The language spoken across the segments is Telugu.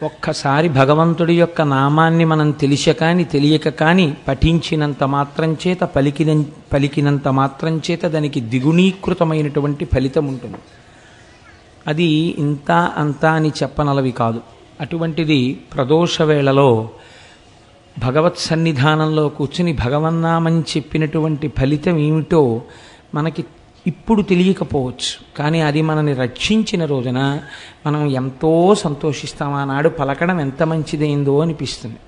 ఒక్కసారి భగవంతుడి యొక్క నామాన్ని మనం తెలిస కానీ తెలియక కానీ పఠించినంత మాత్రం చేత పలికినంత మాత్రం చేత దానికి ద్విగుణీకృతమైనటువంటి ఫలితం ఉంటుంది. అది ఇంత అంత అని చెప్పనలవి కాదు. అటువంటిది ప్రదోష వేళలో భగవత్ సన్నిధానంలో కూర్చుని భగవన్నామం చెప్పినటువంటి ఫలితం ఏమిటో మనకి ఇప్పుడు తెలియకపోవచ్చు, కానీ అది మనని రక్షించిన రోజున మనం ఎంతో సంతోషిస్తాం. ఆనాడు పలకడం ఎంత మంచిదైందో అనిపిస్తుంది.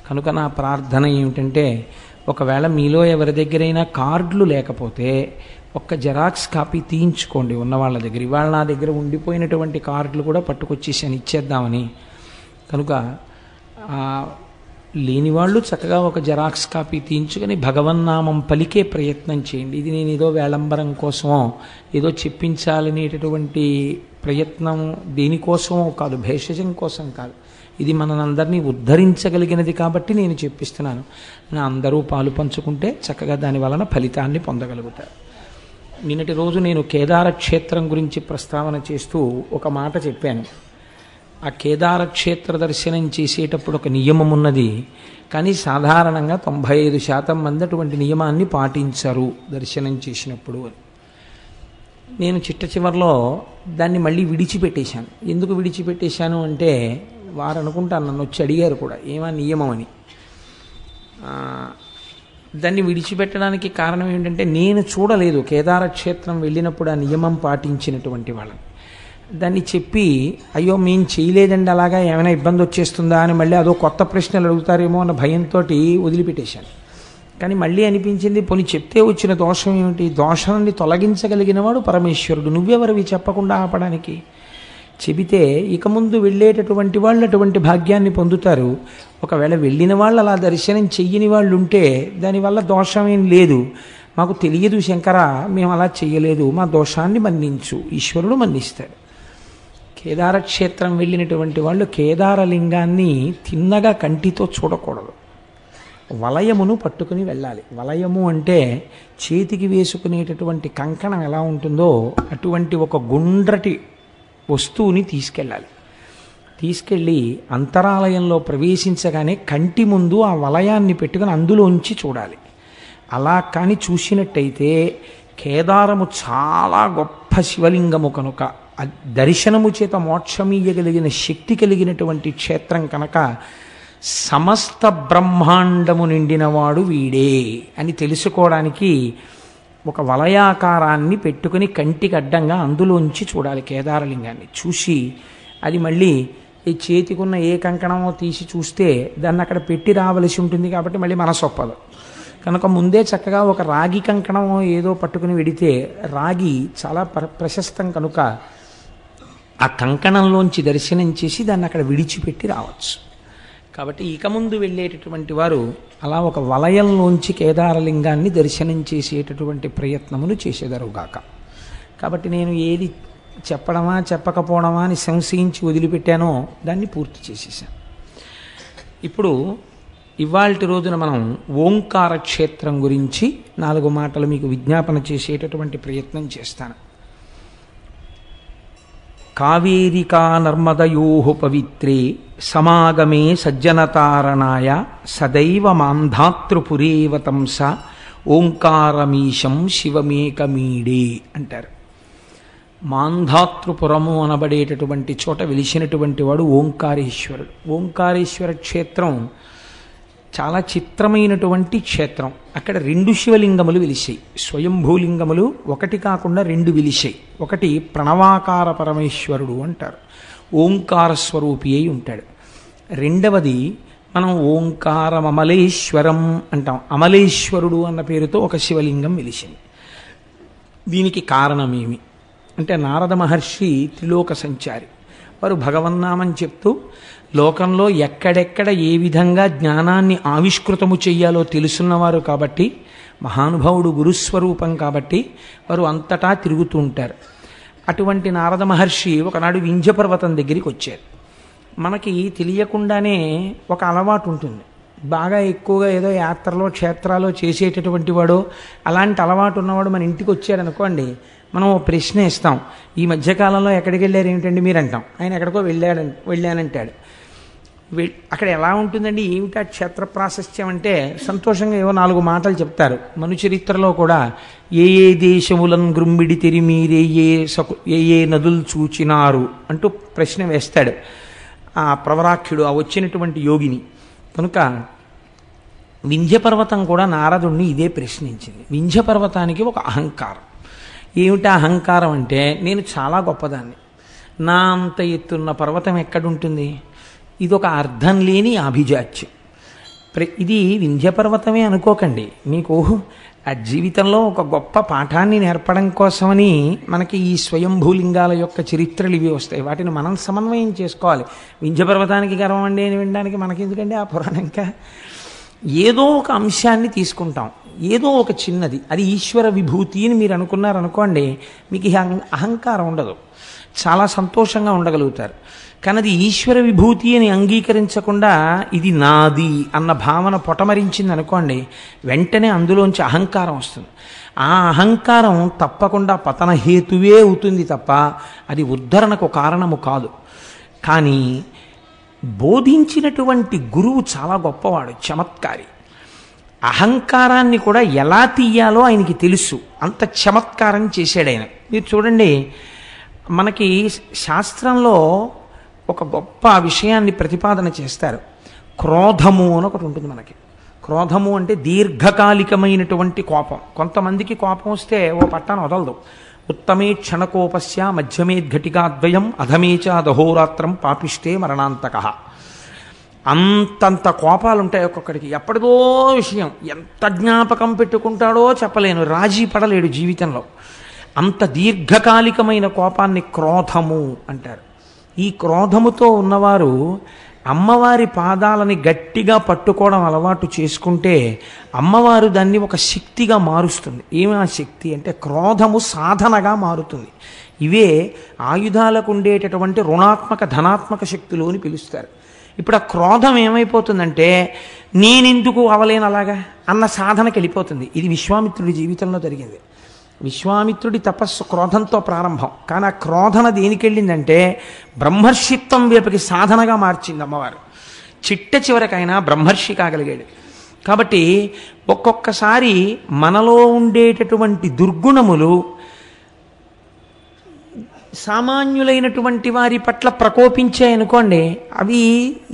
కనుక నా ప్రార్థన ఏమిటంటే, ఒకవేళ మీలో ఎవరి దగ్గరైనా కార్డులు లేకపోతే ఒక్క జెరాక్స్ కాపీ తీయించుకోండి ఉన్న వాళ్ళ దగ్గర. ఇవాళ నా దగ్గర ఉండిపోయినటువంటి కార్డులు కూడా పట్టుకొచ్చేసాను ఇచ్చేద్దామని. కనుక లేనివాళ్ళు చక్కగా ఒక జెరాక్స్ కాపీ తీయించుకొని భగవన్నామం పలికే ప్రయత్నం చేయండి. ఇది నేను ఏదో వేళంబరం కోసమో ఏదో చెప్పించాలనేటటువంటి ప్రయత్నం దేనికోసమో కాదు, భేషజం కోసం కాదు. ఇది మనందరినీ ఉద్ధరించగలిగినది కాబట్టి నేను చెప్పిస్తున్నాను. నా అందరూ పాలు పంచుకుంటే చక్కగా దాని వలన ఫలితాన్ని పొందగలుగుతారు. నిన్నటి రోజు నేను కేదార క్షేత్రం గురించి ప్రస్తావన చేస్తూ ఒక మాట చెప్పాను. ఆ కేదార క్షేత్ర దర్శనం చేసేటప్పుడు ఒక నియమం ఉన్నది, కానీ సాధారణంగా 95% మంది అటువంటి నియమాన్ని పాటించరు దర్శనం చేసినప్పుడు అని. నేను చిట్ట చివరిలో దాన్ని మళ్ళీ విడిచిపెట్టేశాను. ఎందుకు విడిచిపెట్టేశాను అంటే, వారు అనుకుంటాను నన్ను వచ్చి అడిగారు కూడా ఏమా నియమం అని. దాన్ని విడిచిపెట్టడానికి కారణం ఏంటంటే, నేను చూడలేదు కేదార క్షేత్రం వెళ్ళినప్పుడు ఆ నియమం పాటించినటువంటి వాళ్ళని. దాన్ని చెప్పి అయ్యో మేము చేయలేదండి అలాగా ఏమైనా ఇబ్బంది వచ్చేస్తుందా అని మళ్ళీ అదో కొత్త ప్రశ్నలు అడుగుతారేమో అన్న భయంతో వదిలిపెట్టేశాను. కానీ మళ్ళీ అనిపించింది, పోనీ చెప్తే వచ్చిన దోషం ఏమిటి? దోషాన్ని తొలగించగలిగిన వాడు పరమేశ్వరుడు. నువ్వెవరివి చెప్పకుండా ఆపడానికి? చెబితే ఇక ముందు వెళ్ళేటటువంటి వాళ్ళు అటువంటి భాగ్యాన్ని పొందుతారు. ఒకవేళ వెళ్ళిన వాళ్ళు అలా దర్శనం చెయ్యని వాళ్ళు ఉంటే దానివల్ల దోషమేం లేదు. మాకు తెలియదు శంకర, మేము అలా చెయ్యలేదు, మా దోషాన్ని మన్నించు, ఈశ్వరుడు మన్నిస్తాడు. కేదార క్షేత్రం వెళ్ళినటువంటి వాళ్ళు కేదారలింగాన్ని తిన్నగా కంటితో చూడకూడదు, వలయమును పట్టుకుని వెళ్ళాలి. వలయము అంటే చేతికి వేసుకునేటటువంటి కంకణం ఎలా ఉంటుందో అటువంటి ఒక గుండ్రటి వస్తువుని తీసుకెళ్ళాలి. తీసుకెళ్ళి అంతరాలయంలో ప్రవేశించగానే కంటి ముందు ఆ వలయాన్ని పెట్టుకుని అందులోంచి చూడాలి. అలా కానీ చూసినట్టయితే కేదారము చాలా గొప్ప శివలింగము కనుక, దర్శనము చేత మోక్షమీయగలిగిన శక్తి కలిగినటువంటి క్షేత్రం కనుక సమస్త బ్రహ్మాండము నిండినవాడు వీడే అని తెలుసుకోవడానికి ఒక వలయాకారాన్ని పెట్టుకుని కంటికి అడ్డంగా అందులోంచి చూడాలి కేదారలింగాన్ని. చూసి అది మళ్ళీ ఈ చేతికున్న ఏ కంకణమో తీసి చూస్తే దాన్ని అక్కడ పెట్టి రావలసి ఉంటుంది కాబట్టి మళ్ళీ మనసు ఒప్పదు. కనుక ముందే చక్కగా ఒక రాగి కంకణమో ఏదో పట్టుకుని వెడితే, రాగి చాలా ప్రశస్తం కనుక ఆ కంకణంలోంచి దర్శనం చేసి దాన్ని అక్కడ విడిచిపెట్టి రావచ్చు. కాబట్టి ఇక ముందు వెళ్ళేటటువంటి వారు అలా ఒక వలయంలోంచి కేదారలింగాన్ని దర్శనం చేసేటటువంటి ప్రయత్నములు చేసేదరుగాక. కాబట్టి నేను ఏది చెప్పడమా చెప్పకపోవడమా అని సంశయించి వదిలిపెట్టానో దాన్ని పూర్తి చేసేసాను. ఇప్పుడు ఇవాల్టి రోజున మనం ఓంకార క్షేత్రం గురించి 4 మాటలు మీకు విజ్ఞాపన చేసేటటువంటి ప్రయత్నం చేస్తాను. కావేరికా నర్మదయోః పవిత్రే సమాగమే సజ్జనతారణాయ సదైవ మాంధాతృపురేవతంస ఓంకారమీశం శివమేకమీడే అంటారు. మాంధాతృపురము అనబడేటటువంటి చోట వెలిసినటువంటి వాడు ఓంకారేశ్వరుడు. ఓంకారేశ్వర క్షేత్రం చాలా చిత్రమైనటువంటి క్షేత్రం. అక్కడ 2 శివలింగములు వెలిసాయి, స్వయంభూలింగములు. ఒకటి కాకుండా 2 వెలిసాయి. ఒకటి ప్రణవాకార పరమేశ్వరుడు అంటారు, ఓంకార స్వరూపి అయి ఉంటాడు. రెండవది మనం ఓంకారం అమలేశ్వరం అంటాం. అమలేశ్వరుడు అన్న పేరుతో ఒక శివలింగం వెలిసింది. దీనికి కారణమేమి అంటే, నారద మహర్షి త్రిలోక సంచారి. వారు భగవన్నామని చెప్తూ లోకంలో ఎక్కడెక్కడ ఏ విధంగా జ్ఞానాన్ని ఆవిష్కృతము చెయ్యాలో తెలుసున్నవారు కాబట్టి, మహానుభావుడు గురుస్వరూపం కాబట్టి వారు అంతటా తిరుగుతూ ఉంటారు. అటువంటి నారద మహర్షి ఒకనాడు వింధ్యపర్వతం దగ్గరికి వచ్చారు. మనకి తెలియకుండానే ఒక అలవాటు ఉంటుంది, బాగా ఎక్కువగా ఏదో యాత్రలో క్షేత్రాల్లో చేసేటటువంటి వాడు, అలాంటి అలవాటు ఉన్నవాడు మన ఇంటికి వచ్చాడు అనుకోండి, మనం ఓ ప్రశ్న ఇస్తాం, ఈ మధ్యకాలంలో ఎక్కడికి వెళ్ళారు ఏమిటండి మీరు అంటాం. ఆయన ఎక్కడికో వెళ్ళానంటాడు. అక్కడ ఎలా ఉంటుందండి? ఏమిటా క్షేత్ర ప్రాశస్త్యం అంటే సంతోషంగా ఏవో 4 మాటలు చెప్తారు. మను చరిత్రలో కూడా ఏ ఏ దేశములను గ్రుమ్మిడి తెరిమీరే ఏ నదులు చూచినారు అంటూ ప్రశ్న వేస్తాడు ఆ ప్రవరాఖ్యుడు, ఆ వచ్చినటువంటి యోగిని. కనుక వింధ్యపర్వతం కూడా నారదుణ్ణి ఇదే ప్రశ్నించింది. వింధ్యపర్వతానికి ఒక అహంకారం. ఏమిటా అహంకారం అంటే, నేను చాలా గొప్పదాన్ని, నా అంత ఎత్తున్న పర్వతం ఎక్కడుంటుంది? ఇదొక అర్థం లేని అభిజాత్యం. ఇది వింధ్యపర్వతమే అనుకోకండి. మీకు ఆ జీవితంలో ఒక గొప్ప పాఠాన్ని నేర్పడం కోసమని మనకి ఈ స్వయంభూలింగాల యొక్క చరిత్రలు ఇవి వస్తాయి. వాటిని మనం సమన్వయం చేసుకోవాలి. వింధ్యపర్వతానికి గర్వం అండి అని వినడానికి మనకి ఎందుకండి ఆ పురాణం? ఇంకా ఏదో ఒక అంశాన్ని తీసుకుంటాం, ఏదో ఒక చిన్నది, అది ఈశ్వర విభూతి అని మీరు అనుకున్నారనుకోండి, మీకు అహంకారం ఉండదు, చాలా సంతోషంగా ఉండగలుగుతారు. కానీ అది ఈశ్వర విభూతి అని అంగీకరించకుండా ఇది నాది అన్న భావన పొటమరించింది అనుకోండి, వెంటనే అందులోంచి అహంకారం వస్తుంది. ఆ అహంకారం తప్పకుండా పతనహేతువే అవుతుంది తప్ప అది ఉద్ధరణకు కారణము కాదు. కానీ బోధించినటువంటి గురువు చాలా గొప్పవాడు, చమత్కారి. అహంకారాన్ని కూడా ఎలా తీయాలో ఆయనకి తెలుసు, అంత చమత్కారం చేశాడు ఆయన. మీరు చూడండి, మనకి శాస్త్రంలో ఒక గొప్ప విషయాన్ని ప్రతిపాదన చేస్తారు. క్రోధము అని ఒకటి ఉంటుంది మనకి. క్రోధము అంటే దీర్ఘకాలికమైనటువంటి కోపం. కొంతమందికి కోపం వస్తే ఓ పట్టాను వదలదు. ఉత్తమే క్షణకోపస్య మధ్యమేద్ఘటికాద్వయం అధమేచ దహోరాత్రం పాపిష్టే మరణాంతక. అంతంత కోపాలు ఉంటాయి ఒక్కొక్కడికి. ఎప్పటిదో విషయం, ఎంత జ్ఞాపకం పెట్టుకుంటాడో చెప్పలేను, రాజీ పడలేడు జీవితంలో. అంత దీర్ఘకాలికమైన కోపాన్ని క్రోధము అంటారు. ఈ క్రోధముతో ఉన్నవారు అమ్మవారి పాదాలని గట్టిగా పట్టుకోవడం అలవాటు చేసుకుంటే అమ్మవారు దాన్ని ఒక శక్తిగా మారుస్తుంది. ఏమి ఆ శక్తి అంటే, క్రోధము సాధనగా మారుతుంది. ఇవే ఆయుధాలకు ఉండేటటువంటి రుణాత్మక ధనాత్మక శక్తులు అని పిలుస్తారు. ఇప్పుడు ఆ క్రోధం ఏమైపోతుందంటే, నేనెందుకు అవలేను అలాగా అన్న సాధనకి వెళ్ళిపోతుంది. ఇది విశ్వామిత్రుడి జీవితంలో జరిగింది. విశ్వామిత్రుడి తపస్సు క్రోధంతో ప్రారంభం. కానీ ఆ క్రోధన దేనికి వెళ్ళిందంటే, బ్రహ్మర్షిత్వం వైపుకి సాధనగా మార్చింది అమ్మవారు. చిట్ట చివరికైనా బ్రహ్మర్షి కాగలిగాడు. కాబట్టి ఒక్కొక్కసారి మనలో ఉండేటటువంటి దుర్గుణములు సామాన్యులైనటువంటి వారి పట్ల ప్రకోపించాయనుకోండి, అవి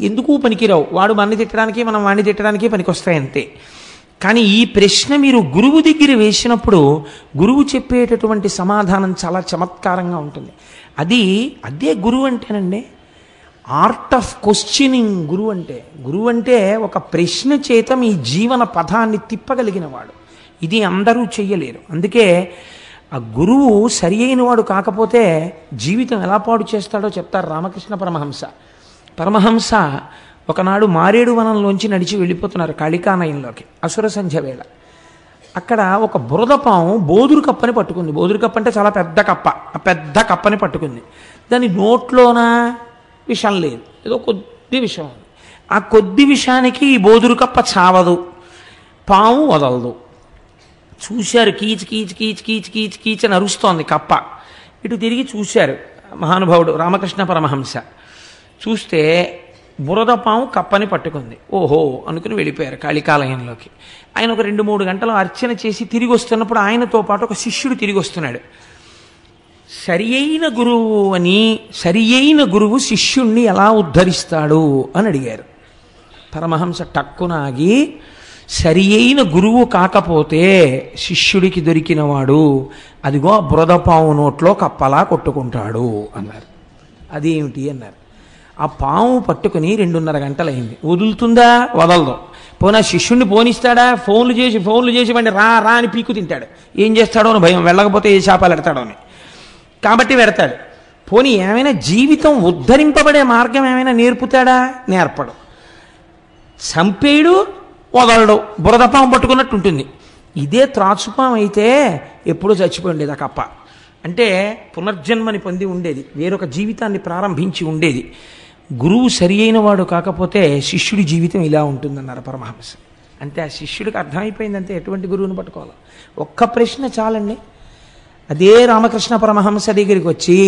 ఎందుకు పనికిరావు. వాడు వాణ్ణి తిట్టడానికి, మనం వాణ్ణి తిట్టడానికి పనికొస్తాయి అంతే. కానీ ఈ ప్రశ్న మీరు గురువు దగ్గర వేసినప్పుడు గురువు చెప్పేటటువంటి సమాధానం చాలా చమత్కారంగా ఉంటుంది. అదే గురువు అంటేనండి, ఆర్ట్ ఆఫ్ క్వశ్చనింగ్ గురువు అంటే. గురువు అంటే ఒక ప్రశ్న చేత మీ జీవన పథాన్ని తిప్పగలిగిన వాడు. ఇది అందరూ చెయ్యలేరు. అందుకే ఆ గురువు సరి అయిన వాడు కాకపోతే జీవితం ఎలా పాడు చేస్తాడో చెప్తారు రామకృష్ణ పరమహంస. పరమహంస ఒకనాడు మారేడు వనంలోంచి నడిచి వెళ్ళిపోతున్నారు కాళికానయంలోకి, అసుర సంధ్య వేళ. అక్కడ ఒక బురదపాము బోదురు కప్పని పట్టుకుంది. బోదురు కప్ప అంటే చాలా పెద్ద కప్ప. ఆ పెద్ద కప్పని పట్టుకుంది. దాని నోట్లోన విషం లేదు, ఏదో కొద్ది విషం ఉంది. ఆ కొద్ది విషానికి ఈ బోదురు కప్ప చావదు, పాము వదలదు. చూశారు, కీచ్ కీచ్ కీచ్ కీచ్ కీచ్ కీచ్ అని అరుస్తోంది కప్ప. ఇటు తిరిగి చూశారు మహానుభావుడు రామకృష్ణ పరమహంస. చూస్తే బురదపాము కప్పని పట్టుకుంది. ఓహో అనుకుని వెళ్ళిపోయారు కాళికాలయంలోకి. ఆయన ఒక 2-3 గంటలు అర్చన చేసి తిరిగి వస్తున్నప్పుడు ఆయనతో పాటు ఒక శిష్యుడు తిరిగి వస్తున్నాడు. సరి అయిన గురువు శిష్యుణ్ణి ఎలా ఉద్ధరిస్తాడు అని అడిగారు. పరమహంస టక్కునాగి, సరి అయిన గురువు కాకపోతే శిష్యుడికి దొరికినవాడు అదిగో బురదపాము నోట్లో కప్పలా కొట్టుకుంటాడు అన్నారు. అదేమిటి అన్నారు. ఆ పాము పట్టుకుని 2:30 గంటలైంది. వదులుతుందా? వదలదు. పోనా శిష్యుణ్ణి పోనిస్తాడా? ఫోన్లు చేసి వాడిని రా రా అని పీకు తింటాడు. ఏం చేస్తాడో అని భయం, వెళ్ళకపోతే ఏ శాపాలు ఎడతాడో అని. కాబట్టి వెడతాడు. పోనీ ఏమైనా జీవితం ఉద్ధరింపబడే మార్గం ఏమైనా నేర్పుతాడా? నేర్పడు. చంపేయుడు, వదలడు, బురదపాము పట్టుకున్నట్టు ఉంటుంది. ఇదే త్రాచుపాము అయితే ఎప్పుడూ చచ్చిపోయి ఉండేది ఆ కప్ప. అంటే పునర్జన్మని పొంది ఉండేది, వేరొక జీవితాన్ని ప్రారంభించి ఉండేది. గురువు సరి అయిన వాడు కాకపోతే శిష్యుడి జీవితం ఇలా ఉంటుందన్నారు పరమహంస. అంటే ఆ శిష్యుడికి అర్థమైపోయిందంటే ఎటువంటి గురువుని పట్టుకోవాలి. ఒక్క ప్రశ్న చాలండి. అదే రామకృష్ణ పరమహంస దగ్గరికి వచ్చి,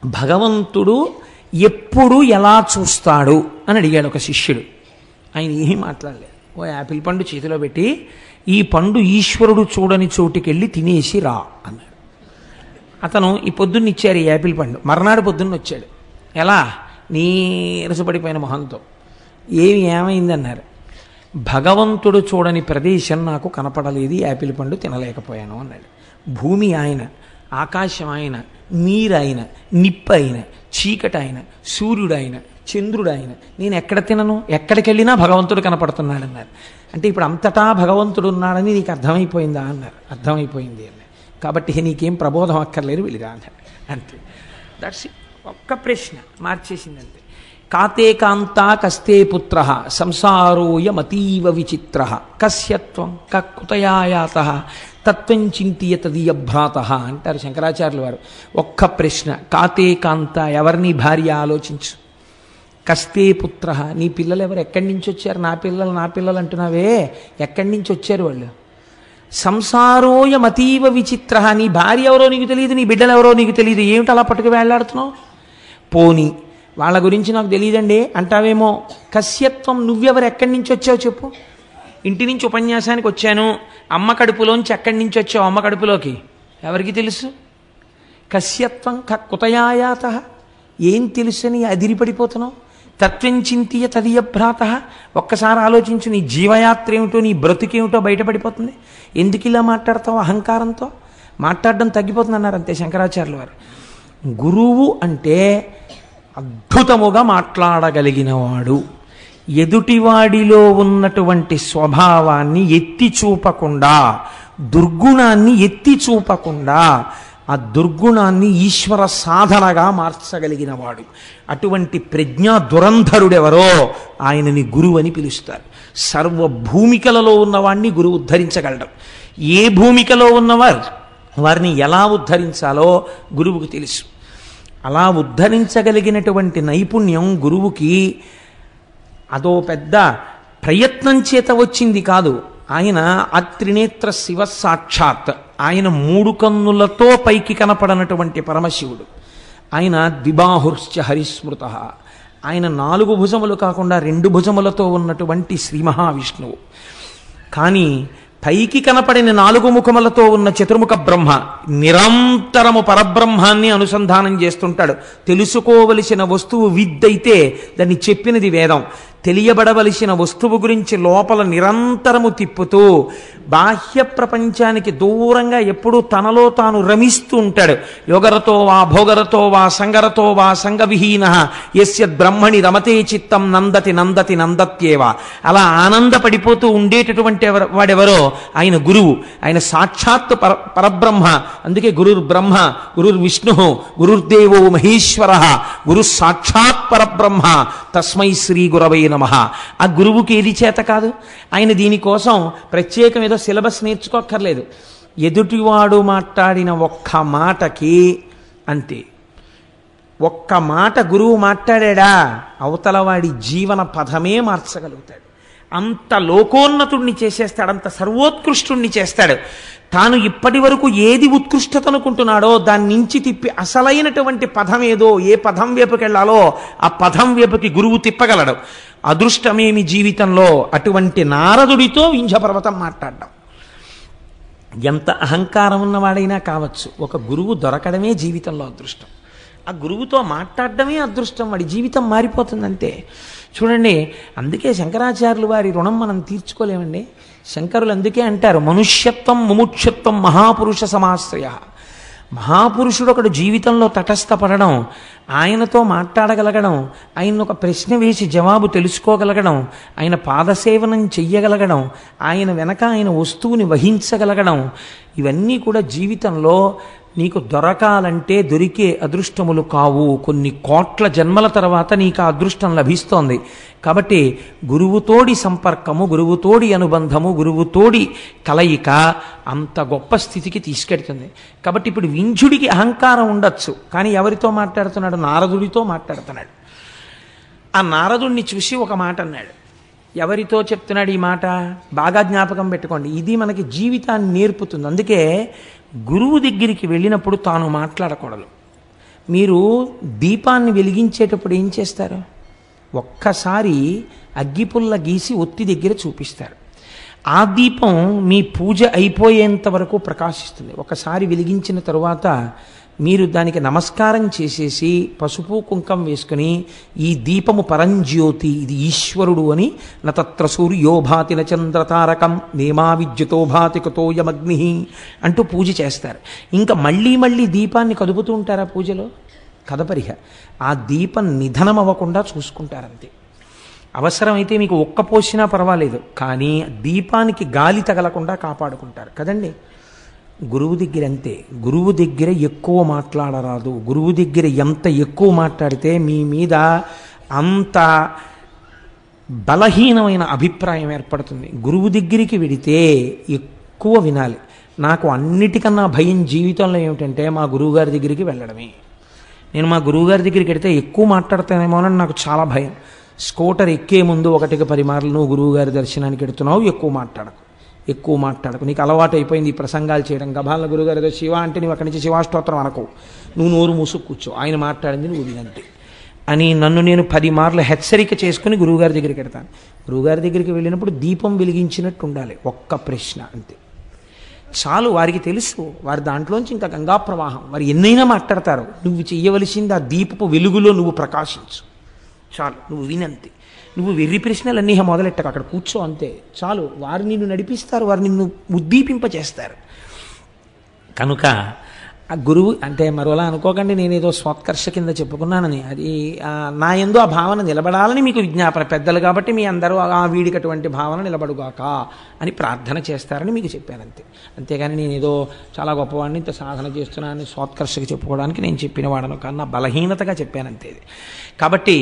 భగవంతుడు ఎప్పుడు ఎలా చూస్తాడు అని అడిగాడు ఒక శిష్యుడు. ఆయన ఏమీ మాట్లాడలేదు. ఓ యాపిల్ పండు చేతిలో పెట్టి, ఈ పండు ఈశ్వరుడు చూడని చోటుకెళ్ళి తినేసి రా అన్నాడు. అతను ఈ పొద్దున్న ఇచ్చారు ఈ యాపిల్ పండు. మర్నాడు పొద్దున్న వచ్చాడు. ఎలా? నీరసపడిపోయిన మొహంతో. ఏమైందన్నారు. భగవంతుడు చూడని ప్రదేశం నాకు కనపడలేదు, యాపిల్ పండు తినలేకపోయాను అన్నాడు. భూమి ఆయన, ఆకాశం ఆయన, నీరు ఆయన, నిప్పు ఆయన, చీకటి ఆయన, సూర్యుడు ఆయన, చంద్రుడు ఆయన, నేను ఎక్కడ తినను? ఎక్కడికి వెళ్ళినా భగవంతుడు కనపడుతున్నాడు అన్నారు. అంటే ఇప్పుడు అంతటా భగవంతుడు ఉన్నాడని నీకు అర్థమైపోయిందా అన్నారు. అర్థమైపోయింది అన్నారు. కాబట్టి నీకేం ప్రబోధం అక్కర్లేదు, వెళ్ళిరా అన్నారు. అంతే. దట్స్ ఒక్క ప్రశ్న మార్చేసిందంతే. కాతే కాంతా కస్తే పుత్ర సంసారోయమతీవ విచిత్ర కస్యత్వం కుతయాయాత తత్వం చింతియ తదీయభ్రాత అంటారు శంకరాచార్యుల వారు. ఒక్క ప్రశ్న. కాతే కాంత, ఎవరిని భార్య ఆలోచించు. కస్తే పుత్ర, నీ పిల్లలు ఎవరు? ఎక్కడి నుంచి వచ్చారు? నా పిల్లలు అంటున్నావే, ఎక్కడి నుంచి వచ్చారు వాళ్ళు? సంసారోయమతీవ విచిత్ర, నీ భార్య ఎవరో నీకు తెలియదు, నీ బిడ్డలు ఎవరో నీకు తెలియదు, ఏమిటి అలా పట్టుకు వేళ్లాడుతున్నావు? పోనీ వాళ్ళ గురించి నాకు తెలియదండి అంటావేమో. కస్యత్వం, నువ్వెవరు? ఎక్కడి నుంచి వచ్చావు చెప్పు. ఇంటి నుంచి ఉపన్యాసానికి వచ్చాను, అమ్మ కడుపులోంచి ఎక్కడి నుంచి వచ్చావు అమ్మ కడుపులోకి? ఎవరికి తెలుసు? కస్యత్వం కుతయాయాత, ఏం తెలుసని అదిరిపడిపోతున్నావు? తత్వం చింతియ తదీయభ్రాత, ఒక్కసారి ఆలోచించు. నీ జీవయాత్ర ఏమిటో, నీ బ్రతుకేమిటో బయటపడిపోతుంది. ఎందుకు ఇలా మాట్లాడతావు? అహంకారంతో మాట్లాడడం తగ్గిపోతుంది అన్నారు. అంతే శంకరాచార్యుల వారు. గురువు అంటే అద్భుతముగా మాట్లాడగలిగినవాడు. ఎదుటివాడిలో ఉన్నటువంటి స్వభావాన్ని ఎత్తి చూపకుండా, దుర్గుణాన్ని ఎత్తి చూపకుండా, ఆ దుర్గుణాన్ని ఈశ్వర సాధనగా మార్చగలిగినవాడు. అటువంటి ప్రజ్ఞా దురంధరుడెవరో ఆయనని గురువు అని పిలుస్తారు. సర్వ భూమికలలో ఉన్నవాడిని గురువు ఉద్ధరించగలడం. ఏ భూమికలో ఉన్నవారు వారిని ఎలా ఉద్ధరించాలో గురువుకు తెలుసు. అలా ఉద్ధరించగలిగినటువంటి నైపుణ్యం గురువుకి అదో పెద్ద ప్రయత్నం చేత వచ్చింది కాదు. ఆయన అత్రినేత్ర శివ సాక్షాత్, ఆయన 3 కన్నులతో పైకి కనపడనటువంటి పరమశివుడు. ఆయన ద్విబాహుశ్చ హరిస్మృత, ఆయన 4 భుజములు కాకుండా 2 భుజములతో ఉన్నటువంటి శ్రీ మహావిష్ణువు. కానీ పైకి కనపడిన 4 ముఖములతో ఉన్న చతుర్ముఖ బ్రహ్మ నిరంతరము పరబ్రహ్మాన్ని అనుసంధానం చేస్తుంటాడు. తెలుసుకోవలసిన వస్తువు విద్దైతే దాన్ని చెప్పినది వేదం. తెలియబడవలసిన వస్తువు గురించి లోపల నిరంతరము తిప్పుతూ బాహ్య ప్రపంచానికి దూరంగా ఎప్పుడూ తనలో తాను రమిస్తూ ఉంటాడు. యోగరతో వా భోగరతో వా సంగరతో వా సంగవిహీన యస్యద్ బ్రహ్మణి రమతే చిత్తం నందతి నందతి నందత్యేవ. అలా ఆనందపడిపోతూ ఉండేటటువంటి వాడెవరో ఆయన గురువు. ఆయన సాక్షాత్ పరబ్రహ్మ. అందుకే గురుర్ బ్రహ్మ, గురుర్ విష్ణు, గురుర్దేవో మహేశ్వర, గురు సాక్షాత్ పరబ్రహ్మ తస్మై శ్రీ గురవై నమః. ఆ గురువుకి ఏది చేత కాదు. ఆయన దీనికోసం ప్రత్యేకం ఏదో సిలబస్ నేర్చుకోక్కర్లేదు. ఎదుటివాడు మాట్లాడిన ఒక్క మాటకి అంతే. ఒక్క మాట గురువు మాట్లాడా అవతల వాడి జీవన పథమే మార్చగలుగుతాడు. అంత లోకోన్నతుణ్ణి చేసేస్తాడు, అంత సర్వోత్కృష్టుణ్ణి చేస్తాడు. తాను ఇప్పటి వరకు ఏది ఉత్కృష్టత అనుకుంటున్నాడో దాని నుంచి తిప్పి అసలైనటువంటి పదం ఏదో, ఏ పదం వైపుకెళ్లాలో ఆ పదం వైపుకి గురువు తిప్పగలడు. అదృష్టమేమి జీవితంలో అటువంటి నారదుడితో వింధ్యపర్వతం మాట్లాడడం. ఎంత అహంకారం ఉన్నవాడైనా కావచ్చు, ఒక గురువు దొరకడమే జీవితంలో అదృష్టం. ఆ గురువుతో మాట్లాడడమే అదృష్టం. వాడి జీవితం మారిపోతుంది అంతే. చూడండి, అందుకే శంకరాచార్యులు వారి రుణం మనం తీర్చుకోలేమండి. శంకరులు అందుకే అంటారు, మనుష్యత్వం ముముక్షత్వం మహాపురుష సమాశ్రయ. మహాపురుషుడు ఒకడు జీవితంలో తటస్థపడడం, ఆయనతో మాట్లాడగలగడం, ఆయన ఒక ప్రశ్న వేసి జవాబు తెలుసుకోగలగడం, ఆయన పాదసేవనం చెయ్యగలగడం, ఆయన వెనక ఆయన వస్తువుని వహించగలగడం, ఇవన్నీ కూడా జీవితంలో నీకు దొరకాలంటే దొరికే అదృష్టములు కావు. కొన్ని కోట్ల జన్మల తర్వాత నీకు ఆ అదృష్టం లభిస్తోంది. కాబట్టి గురువుతోడి సంపర్కము, గురువుతోడి అనుబంధము, గురువుతోడి కలయిక అంత గొప్ప స్థితికి తీసుకెడుతుంది. కాబట్టి ఇప్పుడు వింధ్యుడికి అహంకారం ఉండొచ్చు, కానీ ఎవరితో మాట్లాడుతున్నాడు? నారదుడితో మాట్లాడుతున్నాడు. ఆ నారదుడిని చూసి ఒక మాట అన్నాడు. ఎవరితో చెప్తున్నాడు ఈ మాట? బాగా జ్ఞాపకం పెట్టుకోండి, ఇది మనకి జీవితాన్ని నేర్పుతుంది. అందుకే గురువు దగ్గరికి వెళ్ళినప్పుడు తాను మాట్లాడకూడదు. మీరు దీపాన్ని వెలిగించేటప్పుడు ఏం చేస్తారు? ఒక్కసారి అగ్గిపుల్ల గీసి ఒత్తి దగ్గర చూపిస్తారు. ఆ దీపం మీ పూజ అయిపోయేంత వరకు ప్రకాశిస్తుంది. ఒకసారి వెలిగించిన తరువాత మీరు దానికి నమస్కారం చేసేసి పసుపు కుంకం వేసుకుని ఈ దీపము పరంజ్యోతి, ఇది ఈశ్వరుడు అని, నతత్ర సూర్యో భాతి నచంద్రతారకం నేమా విద్యుతో భాతి కుతోయమగ్ని అంటూ పూజ చేస్తారు. ఇంకా మళ్ళీ మళ్ళీ దీపాన్ని కదుపుతూ ఉంటారా పూజలో? కదపరిహ. ఆ దీపం నిధనం అవ్వకుండా చూసుకుంటారంతే. అవసరమైతే మీకు ఒక్క పోసినా పర్వాలేదు, కానీ దీపానికి గాలి తగలకుండా కాపాడుకుంటారు కదండి. గురువు దగ్గర అంతే. గురువు దగ్గర ఎక్కువ మాట్లాడరాదు. గురువు దగ్గర ఎంత ఎక్కువ మాట్లాడితే మీ మీద అంత బలహీనమైన అభిప్రాయం ఏర్పడుతుంది. గురువు దగ్గరికి వెడితే ఎక్కువ వినాలి. నాకు అన్నిటికన్నా భయం జీవితంలో ఏమిటంటే మా గురువుగారి దగ్గరికి వెళ్ళడమే. నేను మా గురువుగారి దగ్గరికి వెడితే ఎక్కువ మాట్లాడతానేమోనని నాకు చాలా భయం. స్కూటర్ ఎక్కే ముందు 1-10 మార్లు నువ్వు గురువుగారి దర్శనానికి వెడుతున్నావు, ఎక్కువ మాట్లాడకు, నీకు అలవాటు అయిపోయింది ఈ ప్రసంగాలు చేయడం. గభాలను గురువుగారు ఏదో శివ అంటే నువ్వు అక్కడి నుంచి శివాష్టోత్రం అనకు, నువ్వు నోరు మూసుకు కూర్చో, ఆయన మాట్లాడింది నువ్వు వినంటే అని నన్ను నేను 10 మార్లు హెచ్చరిక చేసుకుని గురువుగారి దగ్గరికి వెడతాను. గురువుగారి దగ్గరికి వెళ్ళినప్పుడు దీపం వెలిగించినట్టు ఉండాలి. ఒక్క ప్రశ్న అంతే చాలు. వారికి తెలుసు, వారి దాంట్లోంచి ఇంకా గంగా ప్రవాహం, వారు ఎన్నైనా మాట్లాడతారు. నువ్వు చెయ్యవలసింది ఆ దీపపు వెలుగులో నువ్వు ప్రకాశించు చాలు. నువ్వు వినంతే. నువ్వు వెర్రి ప్రశ్నలన్నీ మొదలెట్టకు, అక్కడ కూర్చో అంతే చాలు. వారు నిన్ను నడిపిస్తారు, వారు నిన్ను ఉద్దీపింపచేస్తారు. కనుక ఆ గురువు అంటే మరోలా అనుకోకండి, నేనేదో స్వోత్కర్ష కింద చెప్పుకున్నానని. అది నా యందు ఆ భావన నిలబడాలని మీకు విజ్ఞాపన. పెద్దలు కాబట్టి మీ అందరూ ఆ వీడికి అటువంటి భావన నిలబడుగాక అని ప్రార్థన చేస్తారని మీకు చెప్పానంతే. అంతేగాని నేనేదో చాలా గొప్పవాడిని, ఇంత సాధన చేస్తున్నానని స్వోత్కర్షకి చెప్పుకోవడానికి నేను చెప్పిన వాడను కన్నా బలహీనతగా చెప్పానంతే. కాబట్టి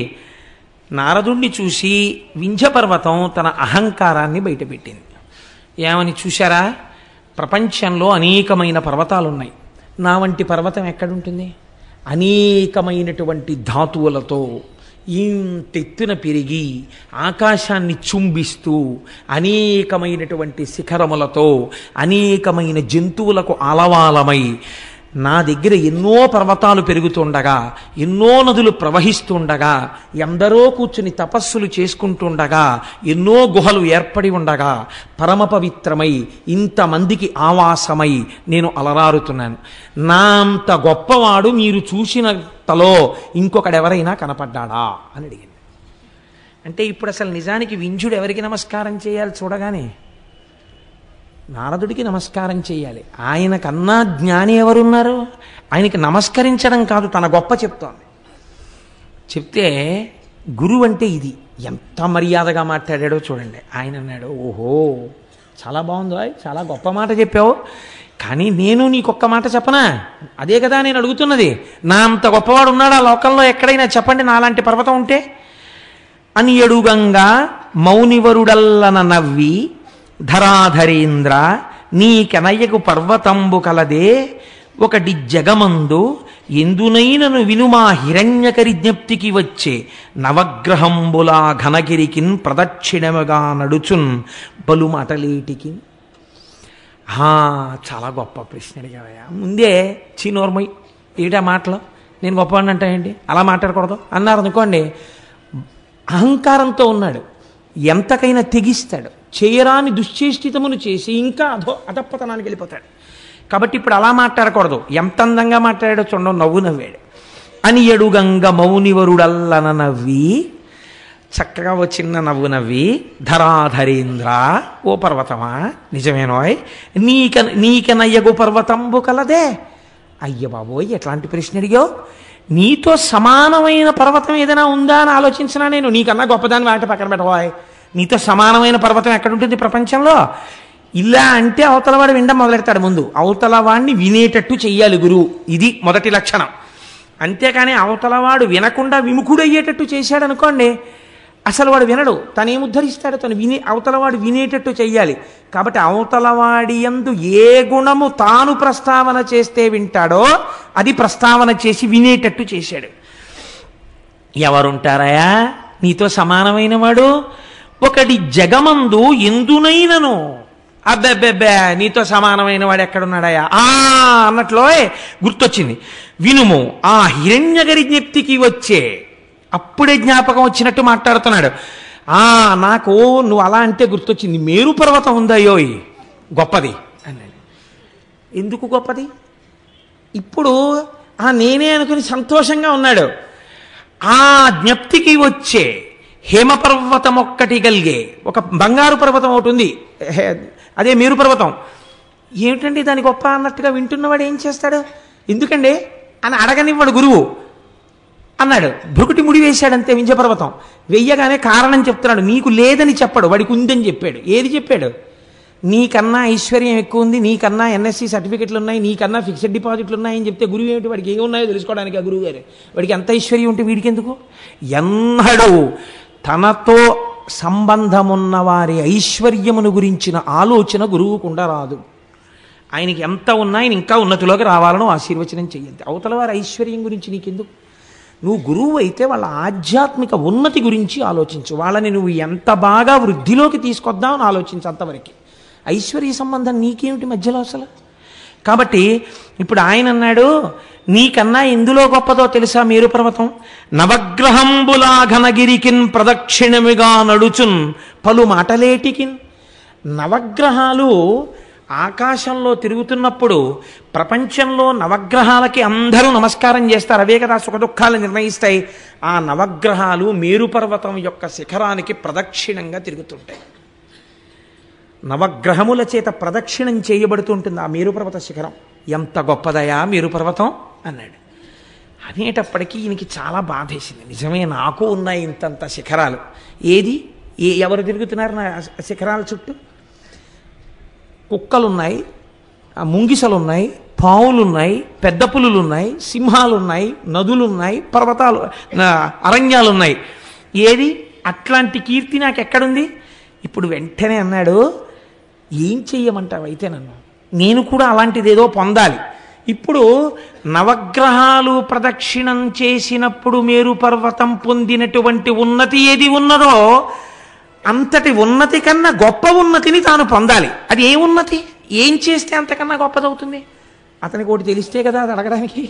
నారదుణ్ణి చూసి వింధ్యపర్వతం తన అహంకారాన్ని బయటపెట్టింది. ఏమని చూశారా? ప్రపంచంలో అనేకమైన పర్వతాలు ఉన్నాయి, నా వంటి పర్వతం ఎక్కడుంటుంది? అనేకమైనటువంటి ధాతువులతో ఇంతెత్తున పెరిగి ఆకాశాన్ని చుంబిస్తూ అనేకమైనటువంటి శిఖరములతో అనేకమైన జంతువులకు ఆలవాలమై నా దగ్గర ఎన్నో పర్వతాలు పెరుగుతుండగా, ఎన్నో నదులు ప్రవహిస్తుండగా, ఎందరో కూర్చుని తపస్సులు చేసుకుంటుండగా, ఎన్నో గుహలు ఏర్పడి ఉండగా, పరమ పవిత్రమై ఇంతమందికి ఆవాసమై నేను అలరారుతున్నాను. నా అంత గొప్పవాడు మీరు చూసినంతలో ఇంకొకడెవరైనా కనపడ్డాడా అని అడిగింది. అంటే ఇప్పుడు అసలు నిజానికి వింధ్యుడు ఎవరికి నమస్కారం చేయాలి? చూడగానే నారదుడికి నమస్కారం చేయాలి. ఆయన కన్నా జ్ఞాని ఎవరున్నారు? ఆయనకి నమస్కరించడం కాదు, తన గొప్ప చెప్తోంది. చెప్తే గురువు అంటే ఇది ఎంత మర్యాదగా మాట్లాడాడో చూడండి. ఆయన అన్నాడు, ఓహో చాలా బాగుందో, చాలా గొప్ప మాట చెప్పావు, కానీ నేను నీకొక్క మాట చెప్పనా? అదే కదా నేను అడుగుతున్నది. నా అంత గొప్పవాడు ఉన్నాడు ఆ లోకంలో ఎక్కడైనా? చెప్పండి నాలాంటి పర్వతం ఉంటే అని ఎడుగంగా మౌనివరుడల్లన నవ్వి ధరాధరేంద్ర నీకెనయ్యకు పర్వతంబు కలదే ఒకటి జగమందు ఎందునైనను వినుమా హిరణ్యకరి జ్ఞప్తికి వచ్చే నవగ్రహంబులా ఘనగిరికిన్ ప్రదక్షిణముగా నడుచున్ బలుమటలేటికి. చాలా గొప్ప ప్రశ్న అడిగావయ్యా. ముందే చీనోర్మయ్ ఏటా మాటలు, నేను గొప్పవాడిని అంటే ఏంటి, అలా మాట్లాడకూడదు అన్నారు అనుకోండి. అహంకారంతో ఉన్నాడు, ఎంతకైనా తెగిస్తాడు, చేయరాని దుశ్చేష్టితమును చేసి ఇంకా అధపతనానికి వెళ్ళిపోతాడు. కాబట్టి ఇప్పుడు అలా మాట్లాడకూడదు. ఎంత అందంగా మాట్లాడాడో చూడండి, నవ్వు నవ్వాడు. అని ఎడుగంగ మౌనివరుడల్లన నవ్వి, చక్కగా ఓ చిన్న నవ్వు నవ్వి, ధరాధరేంద్ర ఓ పర్వతమా నిజమేనోయ్ నీకెనయ్యగు పర్వతంబు కలదే. అయ్య బాబోయ్ ఎట్లాంటి ప్రశ్న అడిగావు? నీతో సమానమైన పర్వతం ఏదైనా ఉందా అని ఆలోచించినా నేను. నీకన్నా గొప్పదాన్ని వాటి పక్కన పెట్టబోయ్. నీతో సమానమైన పర్వతం ఎక్కడుంటుంది ప్రపంచంలో? ఇలా అంటే అవతలవాడు వినడం మొదలెడతాడు. ముందు అవతలవాడిని వినేటట్టు చెయ్యాలి గురువు, ఇది మొదటి లక్షణం. అంతేకాని అవతలవాడు వినకుండా విముఖుడయ్యేటట్టు చేశాడు అనుకోండి, అసలు వాడు వినడు, తనేం ఉద్ధరిస్తాడు? తను అవతలవాడు వినేటట్టు చెయ్యాలి. కాబట్టి అవతలవాడి యందు ఏ గుణము తాను ప్రస్తావన చేస్తే వింటాడో అది ప్రస్తావన చేసి వినేటట్టు చేశాడు. ఎవరుంటారయా నీతో సమానమైన వాడు? ఒకటి జగమందు ఎందునైనను, అబ్బెబ్బెబ్బే నీతో సమానమైన వాడు ఎక్కడున్నాడయా అన్నట్లో గుర్తొచ్చింది. వినుము, ఆ హిరణ్యగరి జ్ఞప్తికి వచ్చే అప్పుడే జ్ఞాపకం వచ్చినట్టు మాట్లాడుతున్నాడు. నాకు నువ్వు అలా అంటే గుర్తొచ్చింది, మేరు పర్వతం ఉందయ్యోయ్ గొప్పది అన్నాడు. ఎందుకు గొప్పది? ఇప్పుడు నేనే అనుకుని సంతోషంగా ఉన్నాడు. ఆ జ్ఞప్తికి వచ్చే హేమపర్వతం ఒక్కటి కలిగే ఒక బంగారు పర్వతం ఒకటి ఉంది, అదే మేరు పర్వతం. ఏమిటండి దాని గొప్ప అన్నట్టుగా వింటున్నవాడు ఏం చేస్తాడు? ఎందుకండి అని అడగనివాడు గురువు. అన్నాడు. భృకుటి ముడి వేశాడంతే వింధ్యపర్వతం. వెయ్యగానే కారణం చెప్తున్నాడు. నీకు లేదని చెప్పడు, వాడికి ఉందని చెప్పాడు. ఏది చెప్పాడు? నీకన్నా ఐశ్వర్యం ఎక్కువ ఉంది, నీకన్నా ఎన్ఎస్సి సర్టిఫికెట్లు ఉన్నాయి, నీకన్నా ఫిక్స్డ్ డిపాజిట్లు ఉన్నాయని చెప్తే గురువు ఏమిటి? వాడికి ఏమున్నాయో తెలుసుకోవడానికి ఆ గురువు గారు. వాడికి ఎంత ఐశ్వర్యం ఉంటే వీడికి ఎందుకు? ఎన్నడూ తనతో సంబంధమున్న వారి ఐశ్వర్యమును గురించిన ఆలోచన గురువుకుండా రాదు. ఆయనకి ఎంత ఉన్నా ఆయన ఇంకా ఉన్నతిలోకి రావాలను ఆశీర్వచనం చెయ్యండి. అవతల వారి ఐశ్వర్యం గురించి నీకెందుకు? నువ్వు గురువు అయితే వాళ్ళ ఆధ్యాత్మిక ఉన్నతి గురించి ఆలోచించు. వాళ్ళని నువ్వు ఎంత బాగా వృద్ధిలోకి తీసుకొద్దామని ఆలోచించు. అంతవరకు ఐశ్వర్య సంబంధం నీకేమిటి మధ్యలో అసలు? కాబట్టి ఇప్పుడు ఆయన అన్నాడు, నీకన్నా ఎందులో గొప్పదో తెలుసా మేరు పర్వతం? నవగ్రహంబులా ఘనగిరికిన్ ప్రదక్షిణమిగా నడుచున్ పలు మాటలేటికిన్. నవగ్రహాలు ఆకాశంలో తిరుగుతున్నప్పుడు ప్రపంచంలో నవగ్రహాలకి అందరూ నమస్కారం చేస్తారు. అవే కదా సుఖదుఖాలు నిర్ణయిస్తాయి. ఆ నవగ్రహాలు మేరు పర్వతం యొక్క శిఖరానికి ప్రదక్షిణంగా తిరుగుతుంటాయి. నవగ్రహముల చేత ప్రదక్షిణం చేయబడుతుంటుంది ఆ మేరు పర్వత శిఖరం. ఎంత గొప్పదయా మేరు పర్వతం అన్నాడు. అనేటప్పటికీ ఈయనకి చాలా బాధేసింది. నిజమే, నాకు ఉన్నాయి ఇంతంత శిఖరాలు. ఏది ఎవరు తిరుగుతున్నారు నా శిఖరాల చుట్టూ? కుక్కలున్నాయి, ముంగిసలున్నాయి, పావులున్నాయి, పెద్ద పులులున్నాయి, సింహాలున్నాయి, నదులున్నాయి, పర్వతాలు, అరణ్యాలున్నాయి. ఏది అట్లాంటి కీర్తి నాకు ఎక్కడుంది? ఇప్పుడు వెంటనే అన్నాడు, ఏం చెయ్యమంటావు అయితే నన్ను? నేను కూడా అలాంటిదేదో పొందాలి. ఇప్పుడు నవగ్రహాలు ప్రదక్షిణం చేసినప్పుడు మేరు పర్వతం పొందినటువంటి ఉన్నతి ఏది ఉన్నదో అంతటి ఉన్నతి కన్నా గొప్ప ఉన్నతిని తాను పొందాలి. అది ఏ ఉన్నతి? ఏం చేస్తే అంతకన్నా గొప్పదవుతుంది? అతనికి ఒకటి తెలిస్తే కదా అది అడగడానికి.